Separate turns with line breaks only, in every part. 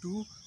2,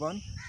1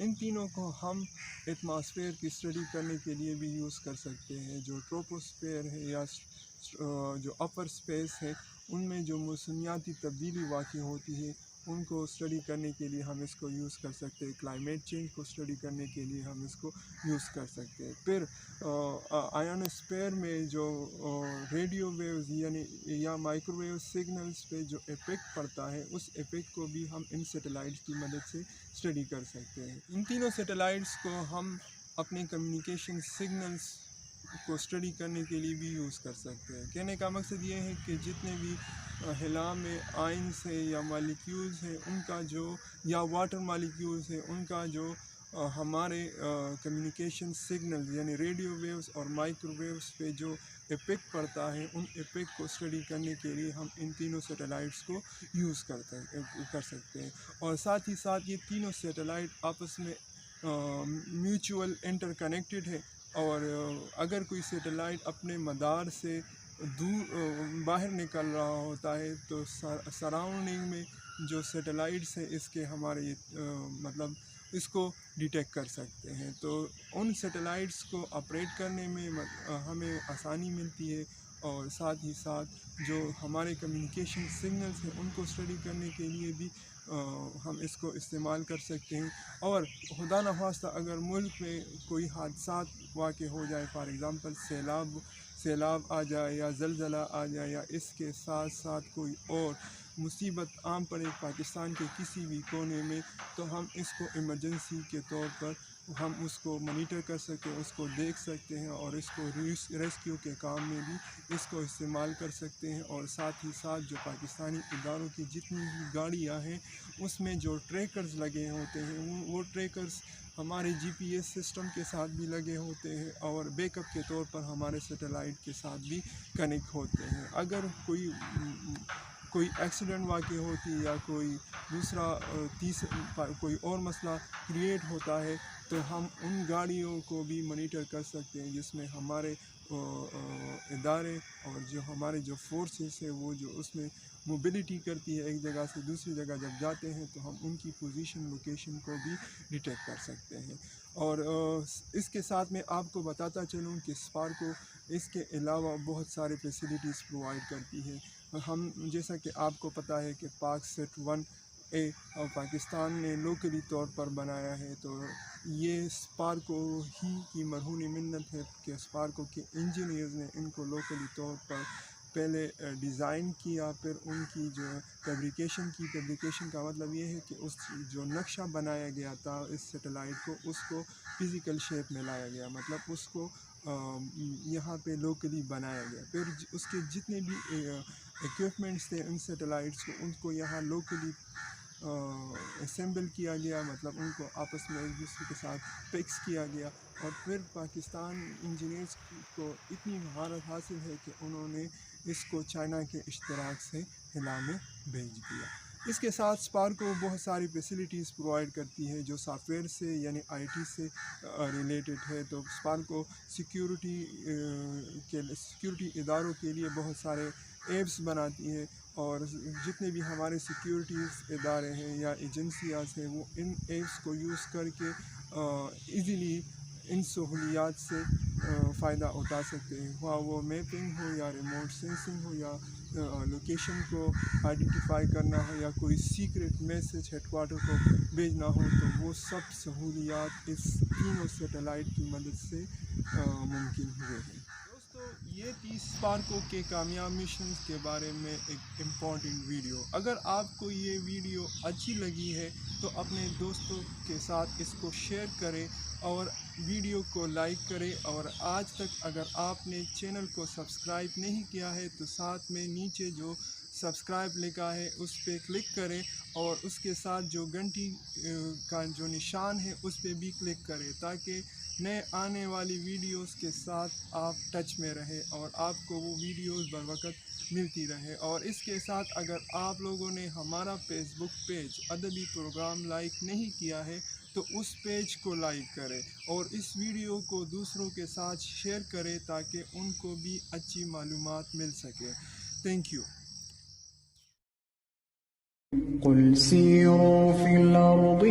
ان تینوں کو ہم ایٹماسفیئر کی اسٹڈی کرنے کے لیے بھی یوز کر سکتے ہیں. جو ٹروپوسفیئر ہے یا جو اپر اسپیس ہے ان میں جو موسمیاتی تبدیلی واقع ہوتی ہے ان کو اسٹڈی کرنے کے لیے ہم اس کو یوز کر سکتے ہیں. کلائمیٹ چینج کو اسٹڈی کرنے کے لیے ہم اس کو یوز کر سکتے ہیں. پھر آئونوسفیئر میں جو ریڈیو ویوز یعنی یا مائکرو ویو سگنلز پہ جو افیکٹ پڑتا ہے اس افیکٹ کو بھی ہم ان سیٹلائٹس کی مدد سے اسٹڈی کر سکتے ہیں. ان تینوں سیٹلائٹس کو ہم اپنے کمیونیکیشن سگنلز کو اسٹڈی کرنے کے لیے بھی یوز کر سکتے ہیں. کہنے کا مقصد یہ ہے کہ جتنے بھی خلا میں آئنس ہے یا مالیکیولز ہیں ان کا جو یا واٹر مالیکیولز ہیں ان کا جو ہمارے کمیونیکیشن سگنل یعنی ریڈیو ویوز اور مائکرو ویوز پہ جو افیکٹ پڑتا ہے ان افیکٹ کو اسٹڈی کرنے کے لیے ہم ان تینوں سیٹلائٹس کو یوز کر سکتے ہیں. اور ساتھ ہی ساتھ یہ تینوں سیٹلائٹ آپس میں میوچول انٹر کنیکٹڈ ہے. اور اگر کوئی سیٹلائٹ اپنے مدار سے دور باہر نکل رہا ہوتا ہے تو سراؤنڈنگ میں جو سیٹلائٹس ہیں اس کے ہمارے مطلب اس کو ڈیٹیکٹ کر سکتے ہیں. تو ان سیٹلائٹس کو آپریٹ کرنے میں ہمیں آسانی ملتی ہے. اور ساتھ ہی ساتھ جو ہمارے کمیونیکیشن سگنلز ہیں ان کو اسٹڈی کرنے کے لیے بھی ہم اس کو استعمال کر سکتے ہیں. اور خدا نخواستہ اگر ملک میں کوئی حادثات واقع ہو جائے، فار ایگزامپل سیلاب آ جائے یا زلزلہ آ جائے یا اس کے ساتھ ساتھ کوئی اور مصیبت عام پڑے پاکستان کے کسی بھی کونے میں، تو ہم اس کو ایمرجنسی کے طور پر ہم اس کو مانیٹر کر سکتے ہیں، اس کو دیکھ سکتے ہیں اور اس کو ریسکیو کے کام میں بھی اس کو استعمال کر سکتے ہیں. اور ساتھ ہی ساتھ جو پاکستانی اداروں کی جتنی بھی گاڑیاں ہیں اس میں جو ٹریکرز لگے ہوتے ہیں وہ ٹریکرز ہمارے جی پی ایس سسٹم کے ساتھ بھی لگے ہوتے ہیں اور بیک اپ کے طور پر ہمارے سیٹلائٹ کے ساتھ بھی کنیکٹ ہوتے ہیں. اگر کوئی ایکسیڈنٹ واقع ہوتی ہے یا کوئی دوسرا کوئی اور مسئلہ کریٹ ہوتا ہے تو ہم ان گاڑیوں کو بھی مانیٹر کر سکتے ہیں جس میں ہمارے ادارے اور جو ہمارے جو فورسز ہیں وہ جو اس میں موبلٹی کرتی ہے ایک جگہ سے دوسری جگہ جب جاتے ہیں تو ہم ان کی پوزیشن لوکیشن کو بھی ڈیٹیکٹ کر سکتے ہیں. اور اس کے ساتھ میں آپ کو بتاتا چلوں کہ اسپارکو اس کے علاوہ بہت سارے فیسیلیٹیز پرووائڈ کرتی ہے. ہم جیسا کہ آپ کو پتہ ہے کہ پاک سیٹ 1A اور پاکستان نے لوکلی طور پر بنایا ہے، تو یہ اسپارکو ہی کی مرہون منت ہے کہ اسپارکو کے انجینئرز نے ان کو لوکلی طور پر پہلے ڈیزائن کیا، پھر ان کی جو فیبریکیشن کا مطلب یہ ہے کہ اس جو نقشہ بنایا گیا تھا اس سیٹلائٹ کو اس کو فزیکل شیپ میں لایا گیا، مطلب اس کو یہاں پہ لوکلی بنایا گیا. پھر اس کے جتنے بھی ایکوپمنٹس تھے ان سیٹلائٹس کو ان کو یہاں لوکلی اسمبل کیا گیا، مطلب ان کو آپس میں ایک دوسرے کے ساتھ فکس کیا گیا. اور پھر پاکستان انجینئرز کو اتنی مہارت حاصل ہے کہ انہوں نے اس کو چائنا کے اشتراک سے خلا میں بھیج دیا. اس کے ساتھ اسپارکو بہت ساری فیسیلیٹیز پرووائڈ کرتی ہے جو سافٹ ویئر سے یعنی آئی ٹی سے ریلیٹڈ ہے. تو اسپارکو سیکیورٹی اداروں کے لیے بہت سارے ایپس بناتی ہے، اور جتنے بھی ہمارے سیکیورٹیز ادارے ہیں یا ایجنسیاز ہیں وہ ان ایپس کو یوز کر کے ایزیلی ان سہولیات سے فائدہ اٹھا سکتے ہیں، خواہ وہ میپنگ ہو یا ریموٹ سینسنگ ہو یا لوکیشن کو آئیڈینٹیفائی کرنا ہو یا کوئی سیکریٹ میسج ہیڈ کوارٹر کو بھیجنا ہو، تو وہ سب سہولیات اس تینوں سیٹلائٹ کی مدد سے ممکن ہوئے ہیں. دوستو یہ تھی اسپارکو کے کامیاب مشنز کے بارے میں ایک امپورٹنٹ ویڈیو. اگر آپ کو یہ ویڈیو اچھی لگی ہے تو اپنے دوستوں کے ساتھ اس کو شیئر کریں اور ویڈیو کو لائک کریں. اور آج تک اگر آپ نے چینل کو سبسکرائب نہیں کیا ہے تو ساتھ میں نیچے جو سبسکرائب لکھا ہے اس پہ کلک کریں اور اس کے ساتھ جو گھنٹی کا جو نشان ہے اس پہ بھی کلک کریں تاکہ نئے آنے والی ویڈیوز کے ساتھ آپ ٹچ میں رہیں اور آپ کو وہ ویڈیوز بروقت ملتی رہے. اور اس کے ساتھ اگر آپ لوگوں نے ہمارا فیس بک پیج ادبی پروگرام لائک نہیں کیا ہے تو اس پیج کو لائک کریں اور اس ویڈیو کو دوسروں کے ساتھ شیئر کریں تاکہ ان کو بھی اچھی معلومات مل سکے. Thank you.
قل سيروا في الأرض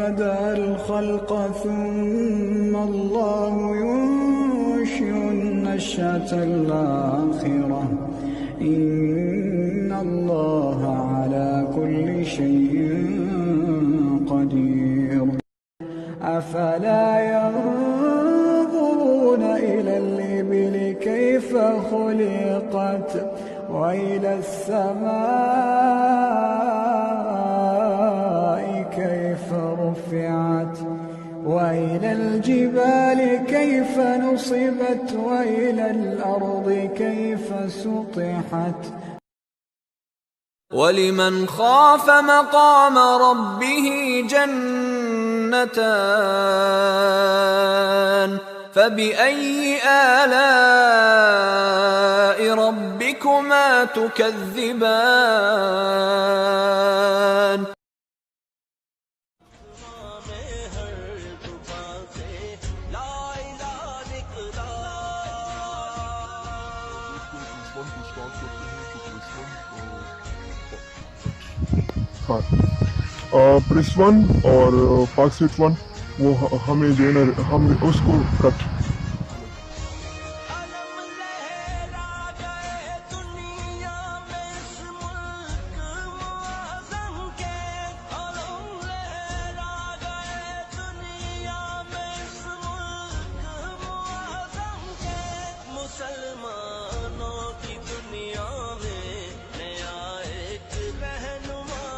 بدأ الخلق ثم الله ينشئ النشأة الآخرة إن الله على كل شيء قدير أفلا ينظرون إلى الإبل كيف خلقت وإلى السماء كيف رفعت وإلى الجبال كيف نصبت وإلى الأرض كيف سطحت
وَلِمَنْ خَافَ مَقَامَ رَبِّهِ جَنَّتَانِ فَبِأَيِّ آلَاءِ رَبِّكُمَا تُكَذِّبَانِ
پریس ون اور پاک سیٹ ون وہ ہمیں جو ہے نا ہم اس کو کٹ